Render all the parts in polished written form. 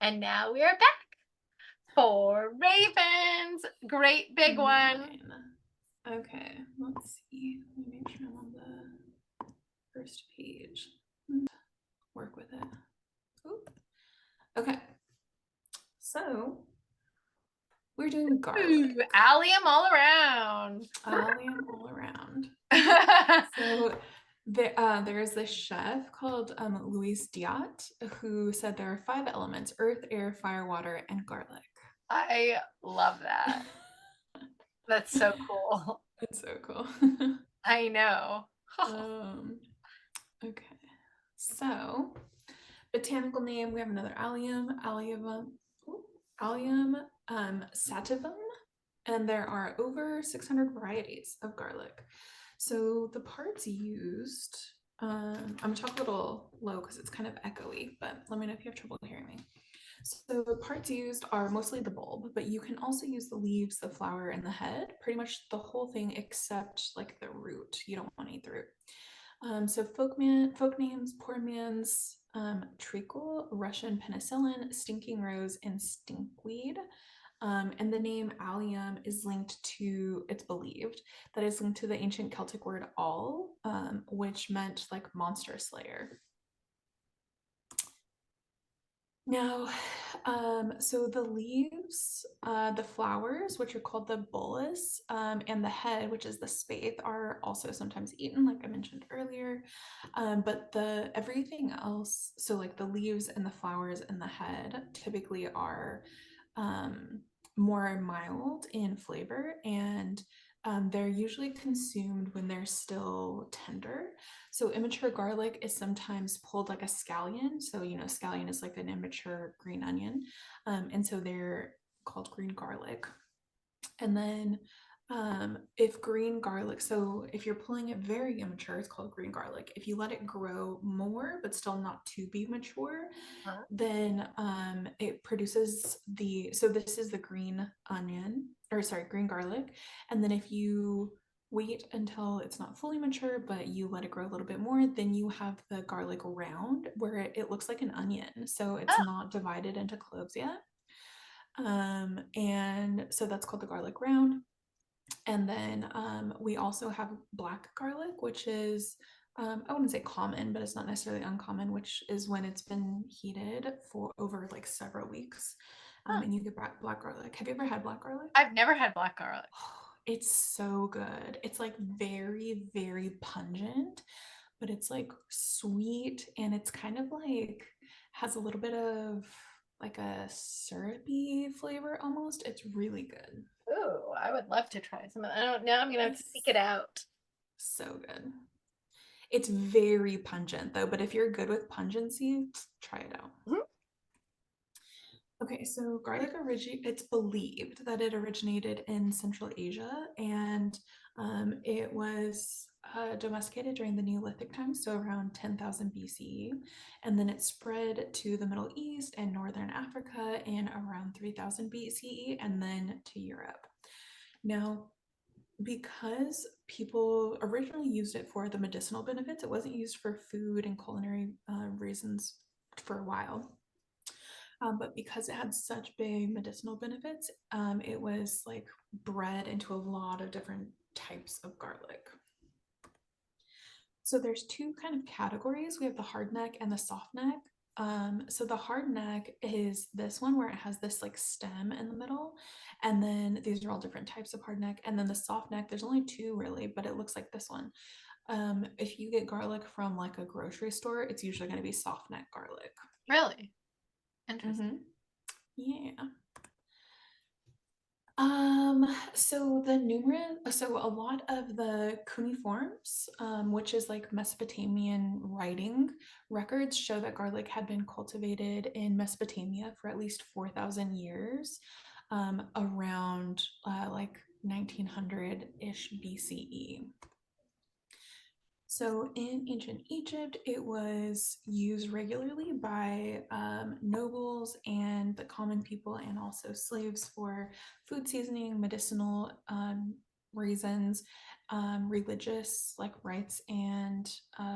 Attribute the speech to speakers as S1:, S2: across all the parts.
S1: And now we are back for Ravens. Great big one.
S2: 9. Okay, let's see. Let me make sure I'm on the first page. Work with it. Ooh. Okay, so we're doing garlic.
S1: Ooh, allium all around.
S2: Allium all around. So there's this chef called Louis Diat who said there are 5 elements: earth, air, fire, water, and garlic.
S1: I love that. That's so cool.
S2: That's so cool.
S1: I know.
S2: um, okay, so botanical name, we have another allium sativum, and there are over 600 varieties of garlic. So the parts used, I'm gonna talk a little low because it's kind of echoey, but let me know if you have trouble hearing me. So the parts used are mostly the bulb, but you can also use the leaves, the flower, and the head, pretty much the whole thing except like the root. You don't want to eat the root. So folk names: poor man's treacle, Russian penicillin, stinking rose, and stinkweed. And the name allium is linked to, it's believed, that is linked to the ancient Celtic word all, which meant like monster slayer. Now, so the leaves, the flowers, which are called the bolus, and the head, which is the spathe, are also sometimes eaten, like I mentioned earlier. But the everything else, so like the leaves and the flowers and the head, typically are more mild in flavor, and they're usually consumed when they're still tender. So immature garlic is sometimes pulled like a scallion. So, scallion is like an immature green onion. And so they're called green garlic. And then if green garlic, so if you're pulling it very immature, it's called green garlic. If you let it grow more, but still not to be mature,
S1: Huh?
S2: then it produces so this is the green onion, or sorry, green garlic. And then if you wait until it's not fully mature, but you let it grow a little bit more, then you have the garlic round where it looks like an onion. So it's
S1: Oh,
S2: not divided into cloves yet. And so that's called the garlic round. And then we also have black garlic, which is, I wouldn't say common, but it's not necessarily uncommon, which is when it's been heated for over like several weeks.
S1: huh.
S2: And you get black garlic. Have you ever had black garlic?
S1: I've never had black garlic.
S2: It's so good. It's like very, very pungent, but it's like sweet, and it's kind of like has a little bit of like a syrupy flavor almost. It's really good.
S1: Ooh, I would love to try some of that. I don't know. I'm gonna have to seek
S2: It's
S1: it out.
S2: so good. It's very pungent though, but if you're good with pungency, try it out.
S1: Mhm.
S2: Okay, so it's believed that it originated in Central Asia, and it was domesticated during the Neolithic times, so around 10,000 BCE. And then it spread to the Middle East and Northern Africa in around 3000 BCE, and then to Europe. Now, because people originally used it for the medicinal benefits, it wasn't used for food and culinary reasons for a while. But because it had such big medicinal benefits, it was like bred into a lot of different types of garlic. So there's two kind of categories. We have the hard neck and the soft neck. So the hard neck is this one where it has this like stem in the middle, and then these are all different types of hard neck. And then the soft neck, there's only two really, but it looks like this one. If you get garlic from like a grocery store, it's usually going to be soft neck garlic.
S1: Really interesting.
S2: Mm-hmm. Yeah. So a lot of the cuneiforms, which is like Mesopotamian writing records, show that garlic had been cultivated in Mesopotamia for at least 4,000 years, around like 1900-ish BCE. So in ancient Egypt, it was used regularly by nobles and the common people, and also slaves for food seasoning, medicinal reasons, religious like rites and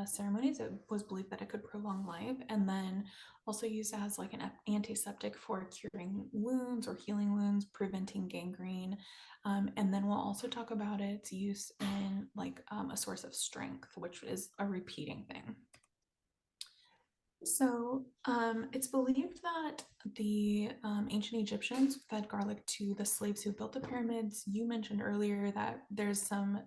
S2: ceremonies. It was believed that it could prolong life, and then also used as like an antiseptic for curing wounds or healing wounds, preventing gangrene. And then we'll also talk about its use in like a source of strength, which is a repeating thing. So it's believed that the ancient Egyptians fed garlic to the slaves who built the pyramids. You mentioned earlier that there's some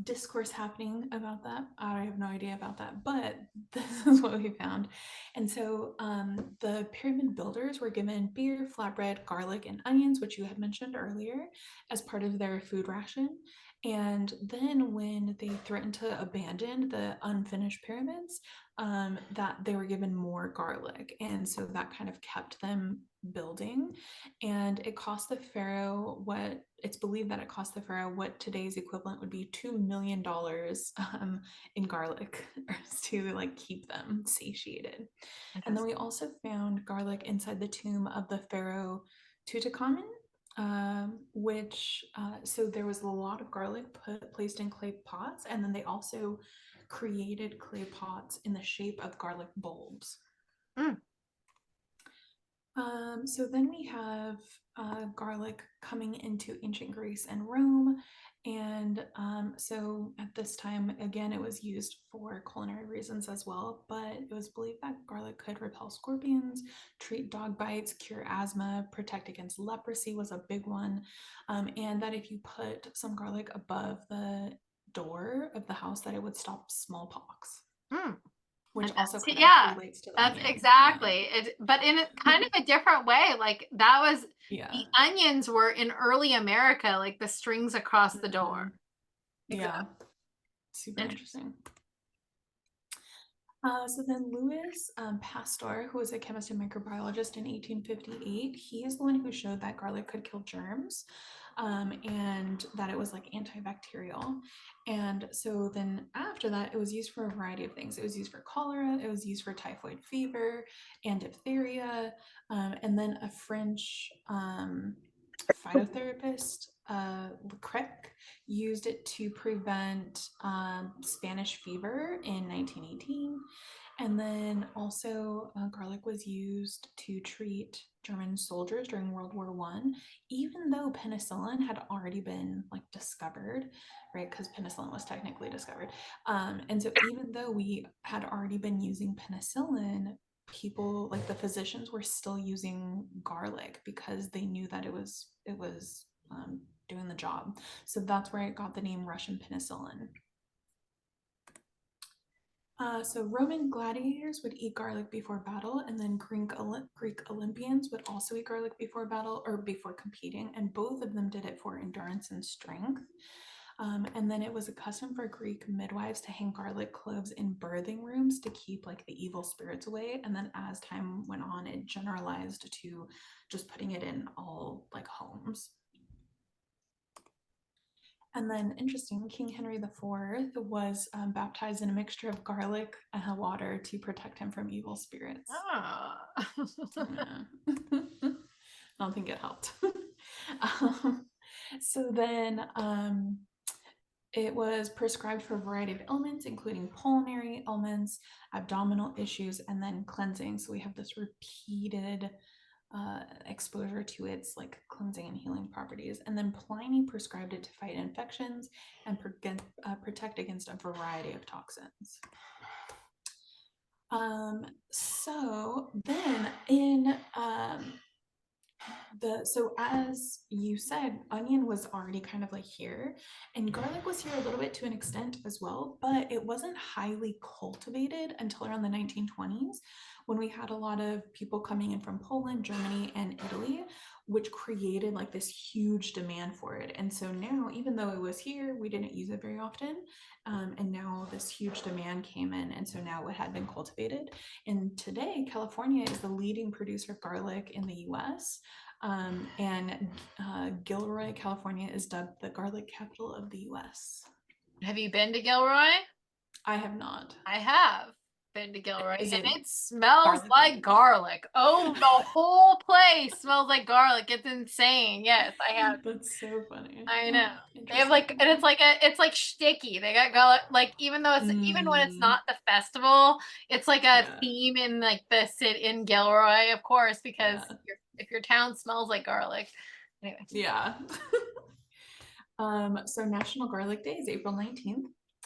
S2: discourse happening about that. I have no idea about that, but this is what we found. And so the pyramid builders were given beer, flatbread, garlic, and onions, which you had mentioned earlier, as part of their food ration. And then when they threatened to abandon the unfinished pyramids, that they were given more garlic. And so that kind of kept them building. And it cost the pharaoh what it's believed that it cost the pharaoh what today's equivalent would be $2 million in garlic to like keep them satiated. And then we also found garlic inside the tomb of the pharaoh Tutankhamen, which so there was a lot of garlic placed in clay pots, and then they also created clay pots in the shape of garlic bulbs.
S1: Mm.
S2: So then we have garlic coming into ancient Greece and Rome. And so at this time, again, it was used for culinary reasons as well, but it was believed that garlic could repel scorpions, treat dog bites, cure asthma, protect against leprosy was a big one. And that if you put some garlic above the door of the house, that it would stop smallpox.
S1: Mm.
S2: Which also kind
S1: yeah,
S2: of relates to the
S1: that's
S2: onion.
S1: exactly it, but in a kind of a different way. Like that was
S2: Yeah.
S1: the onions were in early America, like the strings across the door.
S2: Yeah. Super interesting. So then Louis Pasteur, who was a chemist and microbiologist in 1858, he is the one who showed that garlic could kill germs, and that it was like antibacterial. And so then after that, it was used for a variety of things. It was used for cholera, it was used for typhoid fever and diphtheria, and then a French phytotherapist, Leclerc, used it to prevent Spanish fever in 1918. And then also garlic was used to treat German soldiers during World War I, even though penicillin had already been like discovered, right? Because penicillin was technically discovered. And so even though we had already been using penicillin, people like the physicians were still using garlic because they knew that it was doing the job. So that's where it got the name Russian penicillin. So Roman gladiators would eat garlic before battle, and then Greek Olympians would also eat garlic before battle or before competing, and both of them did it for endurance and strength. And then it was a custom for Greek midwives to hang garlic cloves in birthing rooms to keep like the evil spirits away. And then as time went on, it generalized to just putting it in all like homes. And then, interesting, King Henry IV was baptized in a mixture of garlic and water to protect him from evil spirits.
S1: Oh.
S2: I don't think it helped. So then it was prescribed for a variety of ailments, including pulmonary ailments, abdominal issues, and then cleansing. So we have this repeated exposure to its like cleansing and healing properties. And then Pliny prescribed it to fight infections and protect against a variety of toxins. So then in so as you said, onion was already kind of like here, and garlic was here a little bit to an extent as well, but it wasn't highly cultivated until around the 1920s, when we had a lot of people coming in from Poland, Germany, and Italy, which created like this huge demand for it. And so now, even though it was here, we didn't use it very often, and now this huge demand came in, and so now it had been cultivated. And today, California is the leading producer of garlic in the US. And Gilroy, California is dubbed the garlic capital of the US.
S1: Have you been to Gilroy?
S2: I have not.
S1: I have. been to Gilroy,
S2: Is
S1: and
S2: it
S1: it smells
S2: garlic?
S1: like garlic. Oh, the whole place smells like garlic. It's insane. Yes, I have.
S2: That's so funny.
S1: I know. They have like,
S2: Interesting.
S1: and it's like sticky. They got garlic, like even when it's
S2: Mm,
S1: not the festival, it's like a
S2: yeah,
S1: theme in like the sit in Gilroy, of course, because
S2: yeah,
S1: if your town smells like garlic. Anyway.
S2: yeah. So National Garlic Day is April 19th.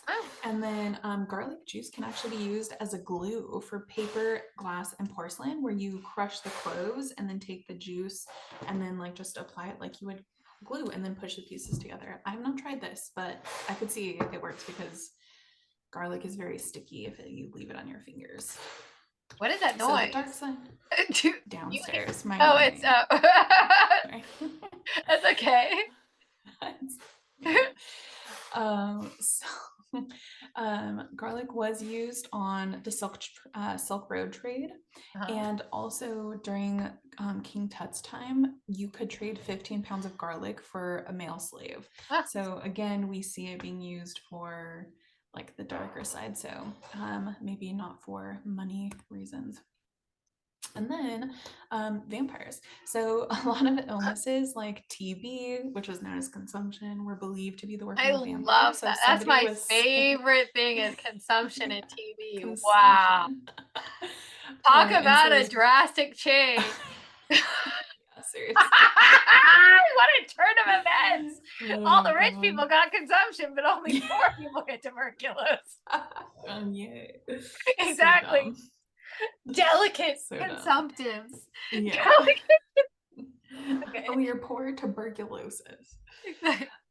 S1: Oh,
S2: And then garlic juice can actually be used as a glue for paper, glass, and porcelain, where you crush the cloves and then take the juice and then like just apply it like you would glue and then push the pieces together. I've not tried this, but I could see if it works because garlic is very sticky if you leave it on your fingers.
S1: what is that
S2: So the
S1: noise?
S2: dark side
S1: Do you hear?
S2: downstairs, my
S1: Oh, it's
S2: roommate. Sorry.
S1: that's okay.
S2: Yeah. So, garlic was used on the Silk Road trade,
S1: Uh-huh.
S2: and also during King Tut's time, you could trade 15 pounds of garlic for a male slave.
S1: Ah,
S2: So again, we see it being used for like the darker side. So maybe not for money reasons. And then vampires. So a lot of illnesses like TB, which was known as consumption, were believed to be the work
S1: I
S2: of a vampire.
S1: love
S2: So
S1: that.
S2: if
S1: That's
S2: somebody
S1: my
S2: was sick,
S1: favorite thing is consumption
S2: yeah,
S1: and TV. Wow.
S2: consumption.
S1: Talk
S2: And
S1: about
S2: so
S1: a drastic change.
S2: yeah, seriously.
S1: What a turn of events. All
S2: Oh
S1: the rich
S2: god.
S1: people got consumption, but only
S2: Yeah.
S1: poor people get tuberculosis.
S2: Yeah. So
S1: Exactly.
S2: dumb.
S1: Delicate
S2: So dumb.
S1: consumptives.
S2: Yeah.
S1: Delicate.
S2: Oh,
S1: Okay.
S2: you're poor tuberculosis.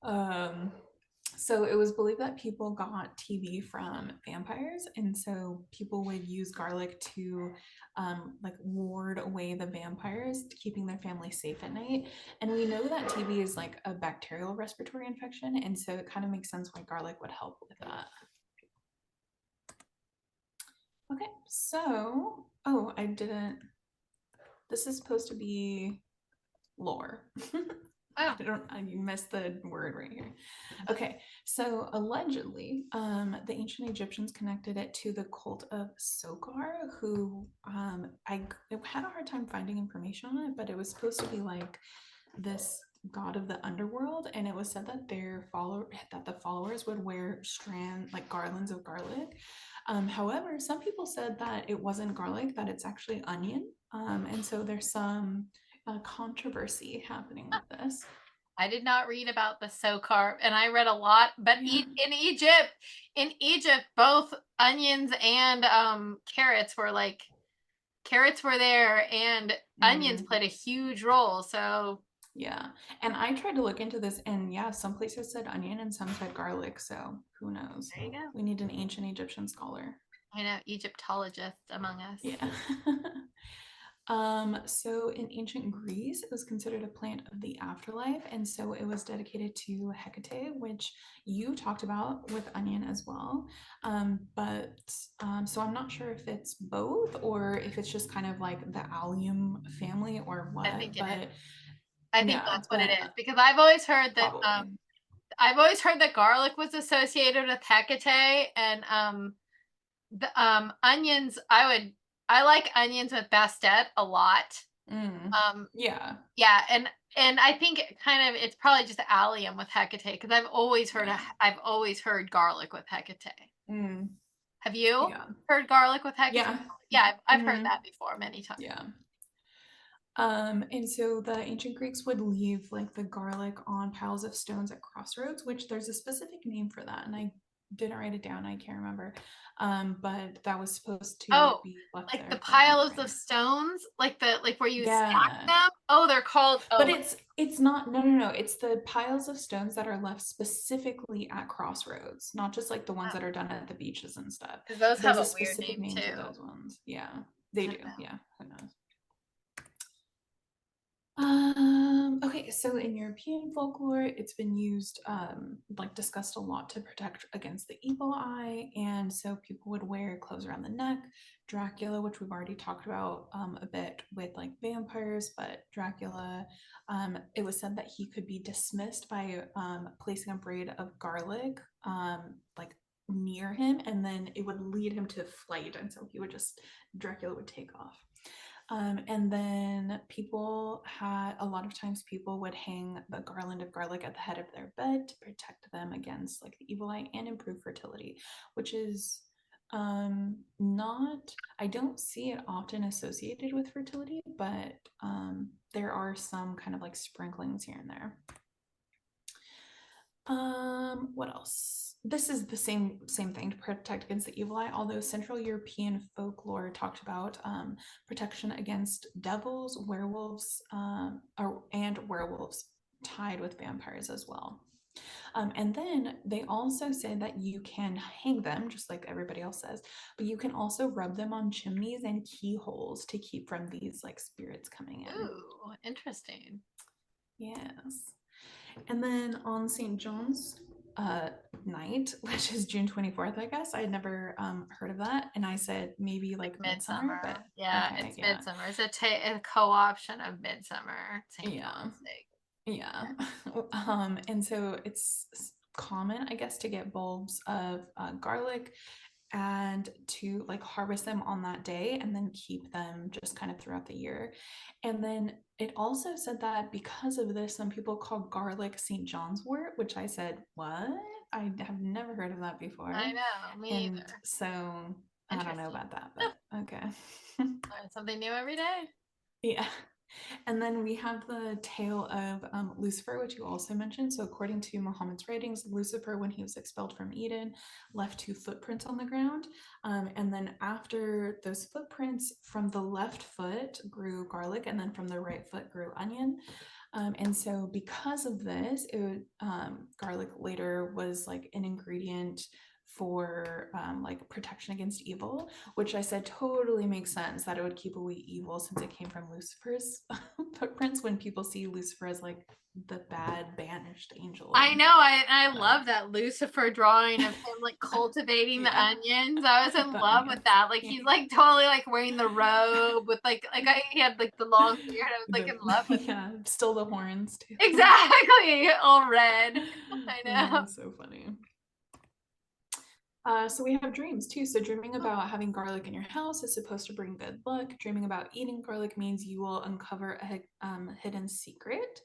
S2: Um, so it was believed that people got TB from vampires, and so people would use garlic to like ward away the vampires, keeping their family safe at night. And we know that TB is like a bacterial respiratory infection, and so it kind of makes sense why garlic would help with that. Okay, so oh, I didn't. This is supposed to be lore.
S1: Oh,
S2: I missed the word right here. Okay, so allegedly, the ancient Egyptians connected it to the cult of Sokar, who I had a hard time finding information on it, but it was supposed to be like this god of the underworld, and it was said that the followers would wear like garlands of garlic. However, some people said that it wasn't garlic, that it's actually onion, and so there's some controversy happening with this.
S1: I did not read about the Sokar, and I read a lot, but
S2: Yeah.
S1: In Egypt, both onions and carrots were there, and onions
S2: Mm,
S1: played a huge role. So
S2: yeah. And I tried to look into this, and yeah, some places said onion and some said garlic. So who knows?
S1: there you go.
S2: We need an ancient Egyptian scholar.
S1: I know Egyptologists among us.
S2: Yeah. So in ancient Greece, it was considered a plant of the afterlife, and so it was dedicated to Hecate, which you talked about with onion as well. So I'm not sure if it's both or if it's just kind of like the allium family or
S1: I
S2: what,
S1: think it is.
S2: but
S1: I think
S2: yeah,
S1: that's what it
S2: but
S1: is because
S2: probably.
S1: I've always heard that garlic was associated with Hecate, and the onions. I like onions with Bastet a lot.
S2: Mm,
S1: Um,
S2: yeah,
S1: yeah, and I think it's probably just allium with Hecate because
S2: yeah.
S1: I've always heard garlic with Hecate.
S2: Mm,
S1: Have you
S2: yeah.
S1: heard garlic with Hecate?
S2: Yeah.
S1: Yeah, I've heard
S2: Hmm.
S1: that before many times.
S2: Yeah. And so the ancient Greeks would leave like the garlic on piles of stones at crossroads, which there's a specific name for that, and I didn't write it down. I can't remember. But that was supposed to
S1: Oh,
S2: be left
S1: like the
S2: there for
S1: piles of
S2: offering.
S1: stones, like where you stack
S2: Yeah,
S1: them. Oh, they're called.
S2: but
S1: Oh,
S2: it's not. No, no, no. It's the piles of stones that are left specifically at crossroads, not just like the ones that are done at the beaches and stuff.
S1: because those have
S2: There's a
S1: a weird
S2: specific
S1: name
S2: name for
S1: too.
S2: those ones. Yeah, they
S1: I
S2: do.
S1: don't know.
S2: Yeah, who knows? Okay, so in European folklore, it's been used, like discussed a lot to protect against the evil eye. And so people would wear clothes around the neck. Dracula, which we've already talked about a bit with like vampires, but Dracula, it was said that he could be dismissed by placing a braid of garlic, like near him, and then it would lead him to flight, and so Dracula would take off. And then a lot of times people would hang the garland of garlic at the head of their bed to protect them against like the evil eye and improve fertility, which is not, I don't see it often associated with fertility, but there are some kind of like sprinklings here and there. What else? This is the same thing, to protect against the evil eye, although Central European folklore talked about protection against devils, werewolves, and werewolves tied with vampires as well. And then they also say that you can hang them, just like everybody else says, but you can also rub them on chimneys and keyholes to keep from these like spirits coming in.
S1: Ooh, interesting.
S2: Yes. And then on St. John's night, which is June 24th, I guess. I had never heard of that. And I said maybe like midsummer, but
S1: Yeah,
S2: okay,
S1: it's
S2: yeah.
S1: midsummer. It's a co-option of midsummer. St.
S2: Yeah.
S1: John's Day.
S2: Yeah. And so it's common, I guess, to get bulbs of garlic and to like harvest them on that day and then keep them just kind of throughout the year. And then it also said that because of this, some people call garlic St. John's wort, which I said, what? I have never heard of that before.
S1: I know, me
S2: And
S1: either.
S2: so I don't know about that, but okay.
S1: Learn something new every day.
S2: Yeah. And then we have the tale of Lucifer, which you also mentioned. So, according to Muhammad's writings, Lucifer, when he was expelled from Eden, left 2 footprints on the ground. And then, after those footprints, from the left foot grew garlic, and then from the right foot grew onion. And so, because of this, garlic later was like an ingredient for like protection against evil, which I said totally makes sense that it would keep away evil since it came from Lucifer's footprints, when people see Lucifer as like the bad banished angel.
S1: I know. I love that Lucifer drawing of him like cultivating the onions. I was in love with that. Like he's like totally like wearing the robe with he had like the long beard. I was like in love with
S2: yeah, still the horns too.
S1: Exactly, all red. I know.
S2: So funny. So we have dreams too. So dreaming about having garlic in your house is supposed to bring good luck. Dreaming about eating garlic means you will uncover a hidden secret.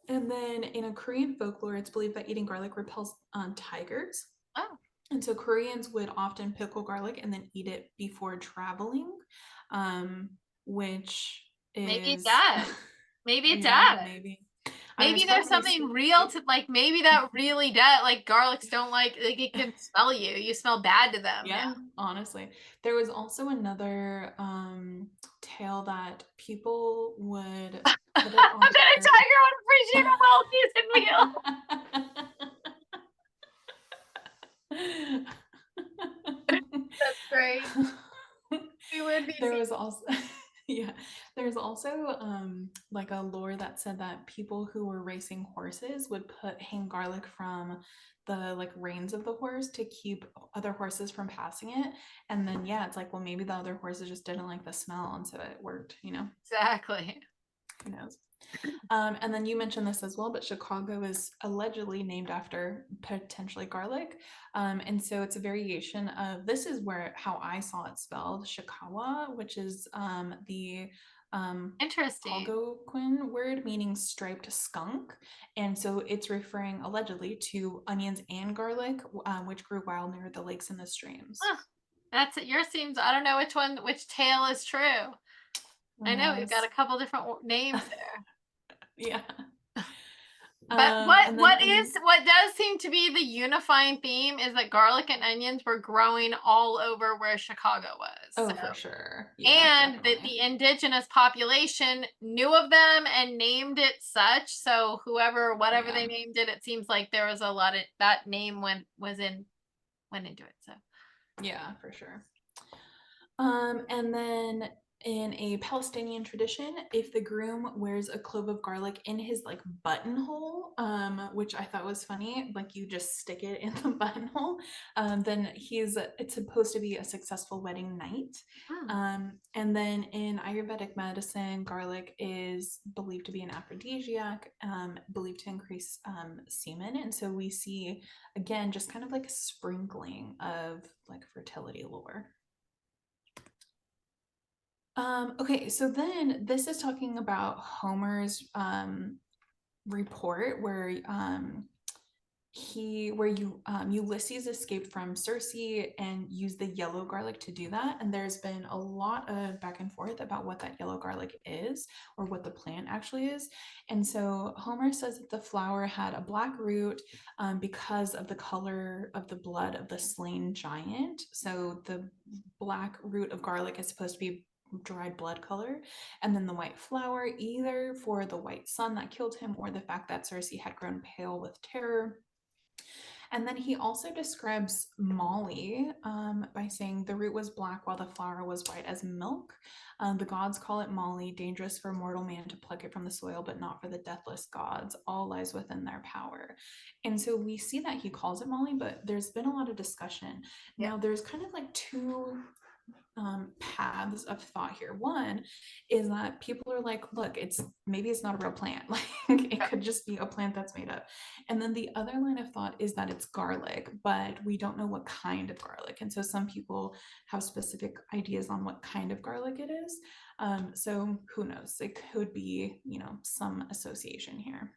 S2: And then in a Korean folklore, it's believed that eating garlic repels tigers.
S1: Oh.
S2: And so Koreans would often pickle garlic and then eat it before traveling, which is
S1: maybe it does. Maybe it
S2: yeah,
S1: does.
S2: maybe.
S1: Maybe there's something real to like. Maybe that really does. Like garlics don't like it can smell you. You smell bad to them.
S2: Yeah, honestly. There was also another tale that people would put it on
S1: that a tiger would appreciate a well-seasoned meal. That's great. We would be.
S2: There was also yeah, there's also like a lore that said that people who were racing horses would hang garlic from the like reins of the horse to keep other horses from passing it. And then yeah, it's like, well, maybe the other horses just didn't like the smell, and so it worked, you know.
S1: Exactly.
S2: Who knows? And then you mentioned this as well, but Chicago is allegedly named after potentially garlic. And so it's a variation of, this is how I saw it spelled, Shikawa, which is the
S1: Interesting.
S2: Algonquin word meaning striped skunk. And so it's referring allegedly to onions and garlic, which grew wild near the lakes and the streams.
S1: Huh. That's it. Yours seems, I don't know which tale is true. I know we've got a couple different names there.
S2: Yeah.
S1: But what does seem to be the unifying theme is that garlic and onions were growing all over where Chicago was.
S2: Oh,
S1: so.
S2: for sure. Yeah,
S1: and that the indigenous population knew of them and named it such. So whatever they named it, it seems like there was a lot of that name went into it. So
S2: yeah, for sure. And then In a Palestinian tradition, if the groom wears a clove of garlic in his like buttonhole, which I thought was funny, like you just stick it in the buttonhole, then it's supposed to be a successful wedding night.
S1: Mm.
S2: And then in Ayurvedic medicine, garlic is believed to be an aphrodisiac, believed to increase semen, and so we see again just kind of like a sprinkling of like fertility lore. Okay, so then this is talking about Homer's report where Ulysses escaped from Circe and used the yellow garlic to do that. And there's been a lot of back and forth about what that yellow garlic is or what the plant actually is. And so Homer says that the flower had a black root because of the color of the blood of the slain giant. So the black root of garlic is supposed to be dried blood color, and then the white flower either for the white sun that killed him or the fact that Circe had grown pale with terror. And then he also describes Molly by saying the root was black while the flower was white as milk. The gods call it Molly, dangerous for mortal man to pluck it from the soil, but not for the deathless gods. All lies within their power. And so we see that he calls it Molly, but there's been a lot of discussion.
S1: Yeah.
S2: Now, there's kind of like two paths of thought here. One is that people are like, look, maybe it's not a real plant. Like it could just be a plant that's made up. And then the other line of thought is that it's garlic, but we don't know what kind of garlic. And so some people have specific ideas on what kind of garlic it is. So who knows? It could be, some association here.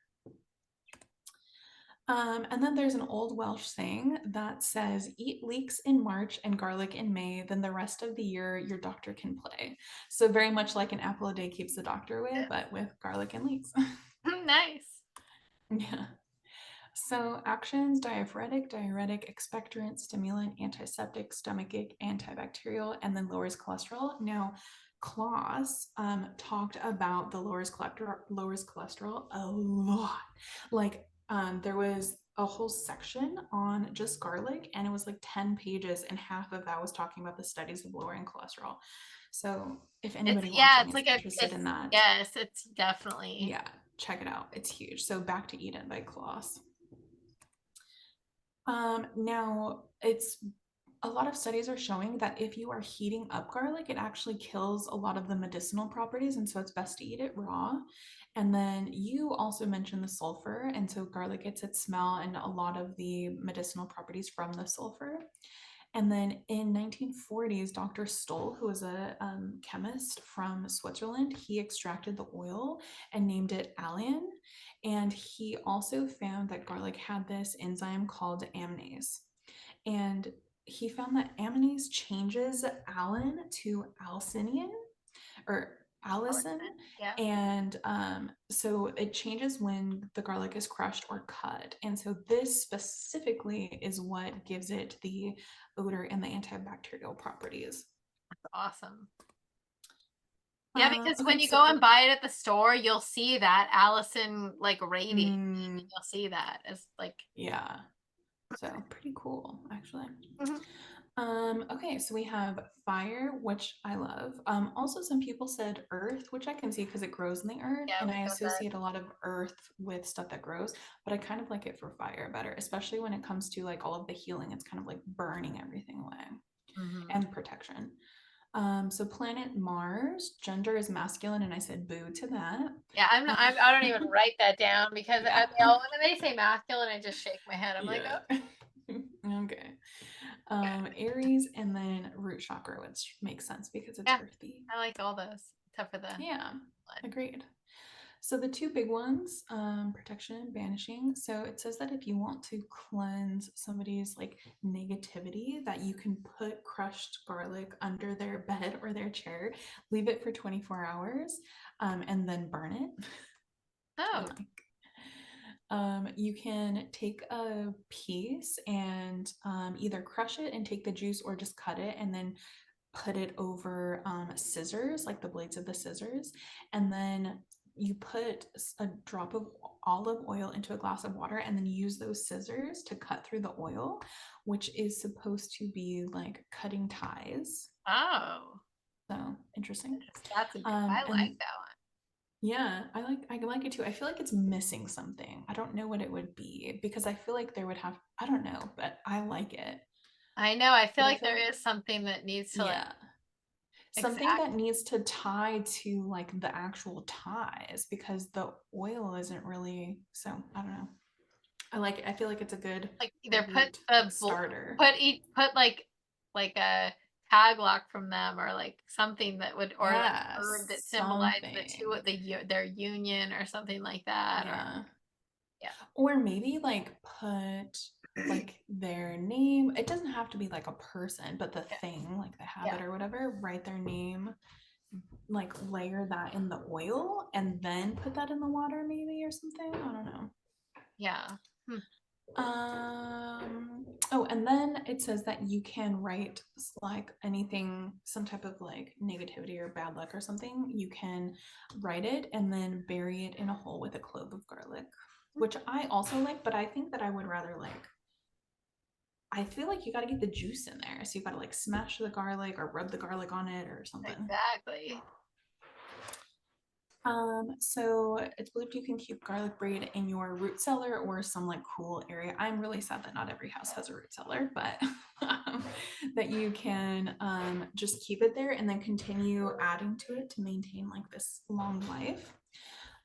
S2: And then there's an old Welsh saying that says, eat leeks in March and garlic in May, then the rest of the year your doctor can play. So, very much like an apple a day keeps the doctor away, but with garlic and leeks.
S1: Nice.
S2: Yeah. So, actions diaphoretic, diuretic, expectorant, stimulant, antiseptic, stomachic, antibacterial, and then lowers cholesterol. Now, Klaus talked about the lowers cholesterol a lot. Like, there was a whole section on just garlic, and it was like 10 pages, and half of that was talking about the studies of lowering cholesterol. So, if anybody watching
S1: It's
S2: is
S1: like
S2: interested in that,
S1: yes, it's definitely.
S2: yeah, check it out. It's huge. So, Back to Eden by Klaus. Now, it's a lot of studies are showing that if you are heating up garlic, it actually kills a lot of the medicinal properties, and so it's best to eat it raw. And then you also mentioned the sulfur, and so garlic gets its smell and a lot of the medicinal properties from the sulfur. And then in 1940s, Dr. Stoll, who was a chemist from Switzerland, he extracted the oil and named it Allium. And he also found that garlic had this enzyme called amylase. And he found that amylase changes allicin to allicinium or allicin.
S1: Yeah.
S2: And so it changes when the garlic is crushed or cut. And so this specifically is what gives it the odor and the antibacterial properties.
S1: That's awesome. Yeah, because when
S2: Okay,
S1: you
S2: so
S1: go and buy it at the store, you'll see that Allison like rating.
S2: mm,
S1: You'll see that as like
S2: yeah, so pretty cool actually.
S1: Mhm.
S2: Okay, so we have fire, which I love. Also, some people said earth, which I can see because it grows in the earth,
S1: Yeah,
S2: and
S1: we
S2: I
S1: got that.
S2: associate a lot of earth with stuff that grows, but I kind of like it for fire better, especially when it comes to like all of the healing. It's kind of like burning everything away
S1: Mm-hmm.
S2: and protection. So planet Mars, gender is masculine, and I said boo to that.
S1: Yeah, I'm not. I don't even write that down because
S2: Yeah.
S1: when they say masculine, I just shake my head. I'm like,
S2: Yeah.
S1: oh,
S2: Okay. Aries and then root chakra, which makes sense because it's
S1: yeah,
S2: earthy.
S1: I like all those except for the
S2: Yeah,
S1: blood.
S2: agreed. So the two big ones, protection and banishing. So it says that if you want to cleanse somebody's like negativity, that you can put crushed garlic under their bed or their chair, leave it for 24 hours, and then burn it. Which I
S1: Oh,
S2: like. You can take a piece and either crush it and take the juice or just cut it and then put it over scissors, like the blades of the scissors. And then you put a drop of olive oil into a glass of water and then use those scissors to cut through the oil, which is supposed to be like cutting ties.
S1: oh,
S2: So interesting.
S1: That's a good, I
S2: And
S1: like that one.
S2: yeah, I like it too. I feel like it's missing something. I don't know what it would be because I feel like there would have, I don't know, but I like it.
S1: I know. I feel
S2: But I
S1: like
S2: feel
S1: there
S2: like,
S1: is something that needs to like
S2: yeah, something
S1: exact
S2: that needs to tie to like the actual ties because the oil isn't really, so I don't know. I like it. I feel like it's a good
S1: like either put
S2: root like
S1: the
S2: starter.
S1: put like a tag lock from them or like something that would or like
S2: Yeah,
S1: herb that symbolized the two
S2: something.
S1: their union or something like that or
S2: Yeah.
S1: yeah.
S2: Or maybe like put like their name. It doesn't have to be like a person, but the
S1: Yeah.
S2: thing, like the
S1: Yeah.
S2: habit or whatever, write their name, like layer that in the oil and then put that in the water maybe or something. I don't know.
S1: Yeah. Hmm.
S2: Oh, and then it says that you can write like anything, some type of like negativity or bad luck or something. You can write it and then bury it in a hole with a clove of garlic, which I also like, but I think that I would rather like, I feel like you got to get the juice in there. So you got to like smash the garlic or rub the garlic on it or something.
S1: Exactly.
S2: So it's believed you can keep garlic braid in your root cellar or some like cool area. I'm really sad that not every house has a root cellar, but that you can just keep it there and then continue adding to it to maintain like this long life.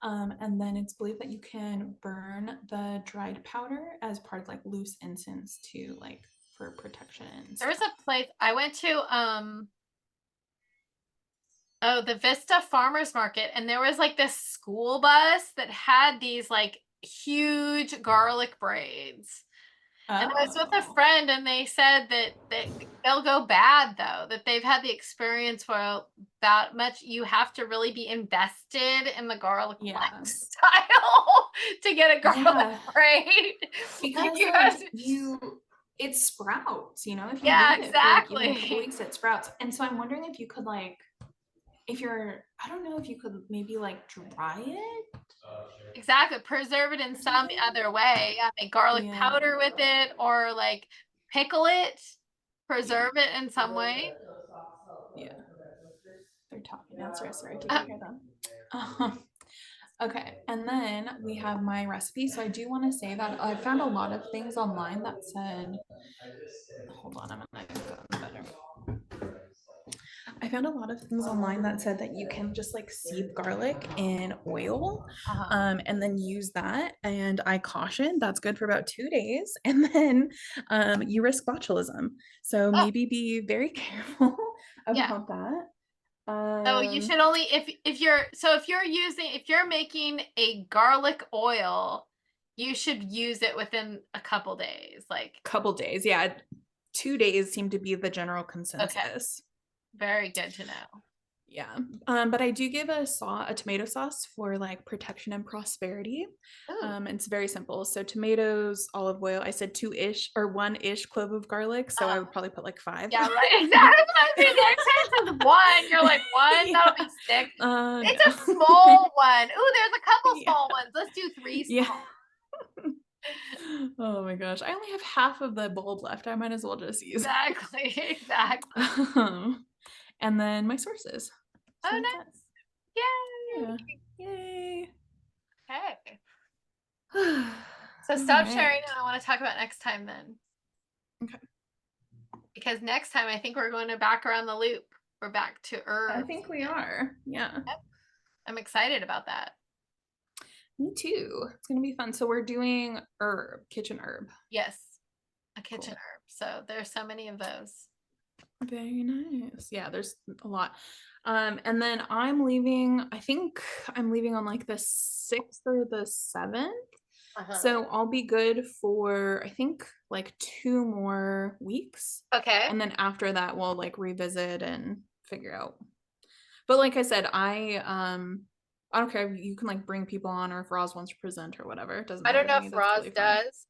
S2: And then it's believed that you can burn the dried powder as part of like loose incense to like for protection and
S1: There was
S2: stuff.
S1: a place I went to oh, the Vista Farmers Market, and there was like this school bus that had these like huge garlic braids. And I was with a
S2: Oh,
S1: friend, and they said that they'll go bad though. That they've had the experience where that much you have to really be invested in the garlic
S2: yeah.
S1: lifestyle to get a garlic
S2: Yeah.
S1: braid. Like
S2: Because
S1: you have to,
S2: it sprouts, if you
S1: yeah,
S2: leave it for like even a couple
S1: exactly.
S2: weeks, it sprouts. And so I'm wondering if you could like, if you're, I don't know if you could maybe like dry it
S1: Exactly. Preserve it in
S2: or
S1: some
S2: something.
S1: other way. Yeah, make garlic
S2: Yeah.
S1: powder with it or like pickle it,
S2: Yeah.
S1: preserve it in some way.
S2: Yeah. They're talking downstairs. Sorry if you can hear them. Um, okay. And then we have my recipe. So I do want to say that I found a lot of things online that said, hold on, I'm going to go better. I found a lot of things online that said that you can just like steep garlic in oil
S1: Uh-huh.
S2: and then use that. And I caution that's good for about 2 days. And then you risk botulism. So
S1: Oh,
S2: maybe be very careful
S1: yeah.
S2: about that.
S1: So you should only if you're making a garlic oil, you should use it within a couple days. Like,
S2: Couple days. Yeah. 2 days seem to be the general
S1: okay,
S2: consensus.
S1: very good to know.
S2: Yeah. But I do give a tomato sauce for like protection and prosperity.
S1: Ooh.
S2: It's very simple. So tomatoes, olive oil. I said two-ish or one-ish clove of garlic. So I would probably put like five.
S1: Yeah, right. Exactly. I was gonna say, next time it says one, you're like, one, that'll
S2: Yeah.
S1: be sick. It's a
S2: No.
S1: small one. Ooh, there's a couple
S2: Yeah.
S1: small ones. Let's do three
S2: Yeah.
S1: small.
S2: Oh my gosh. I only have half of the bulb left. I might as well just use.
S1: Exactly. Exactly.
S2: And then my sources. So
S1: Oh,
S2: that's it.
S1: nice. Yay.
S2: Yeah. Yay.
S1: Okay.
S2: All
S1: So stop sharing,
S2: right.
S1: and I want to talk about next time then.
S2: Okay.
S1: Because next time I think we're going to back around the loop. We're back to
S2: I
S1: herbs
S2: think we
S1: again.
S2: are. Yeah.
S1: Yep. I'm excited about that.
S2: Me too. It's gonna be fun. So we're doing kitchen herb.
S1: Yes, a kitchen
S2: Cool.
S1: herb. So there's so many of those.
S2: Very nice. Yeah, there's a lot. And then I'm leaving, I think I'm leaving on like the 6th or the 7th.
S1: Uh-huh.
S2: So I'll be good for I think like 2 more weeks.
S1: Okay.
S2: And then after that we'll like revisit and figure out. But like I said, I don't care if you can like bring people on or if Roz wants to present or whatever. It doesn't
S1: I
S2: matter
S1: don't
S2: to
S1: know
S2: me.
S1: if
S2: That's
S1: Roz
S2: totally fine.
S1: does.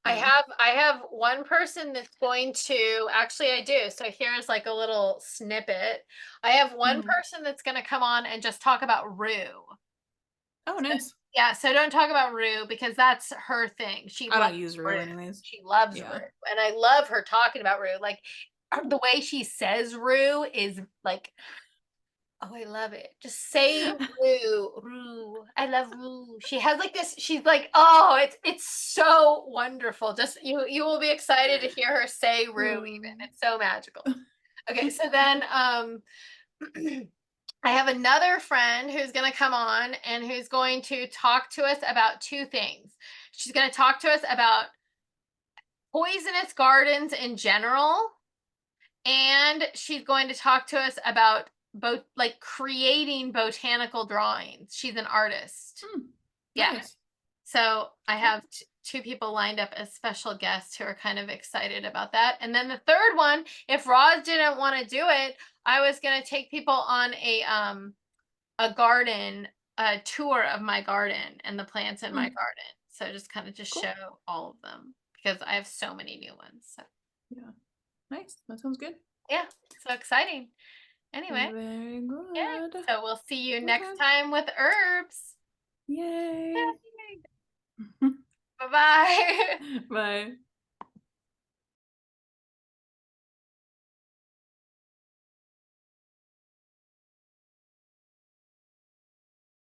S2: Yeah.
S1: I have one person that's going to actually I do. So here's like a little snippet. I have one
S2: Mhm.
S1: person that's going to come on and just talk about Rue.
S2: Oh, nice.
S1: Yeah, so don't talk about Rue because that's her thing. She
S2: I
S1: loves
S2: don't use
S1: Rue.
S2: Rue anyways.
S1: She loves Rue.
S2: Yeah.
S1: And I love her talking about Rue. Like the way she says rue is like, oh, I love it. Just say rue, rue. I love rue. She has like this, she's like, oh, it's so wonderful. Just you will be excited to hear her say rue even. It's so magical. Okay, so then I have another friend who's going to come on and who's going to talk to us about two things. She's going to talk to us about poisonous gardens in general, and she's going to talk to us about both like creating botanical drawings. She's an artist. Yeah.
S2: Nice.
S1: So I have two people lined up as special guests who are kind of excited about that. And then the third one, if Roz didn't want to do it, I was going to take people on a garden, a tour of my garden and the plants in my garden. So just kind of just
S2: Cool.
S1: show all of them because I have so many new ones. So
S2: Yeah. Nice. That sounds good.
S1: yeah, so exciting. Anyway,
S2: Very good.
S1: yeah. So we'll see you next
S2: Okay.
S1: time with herbs.
S2: Yay.
S1: Bye-bye.
S2: Bye.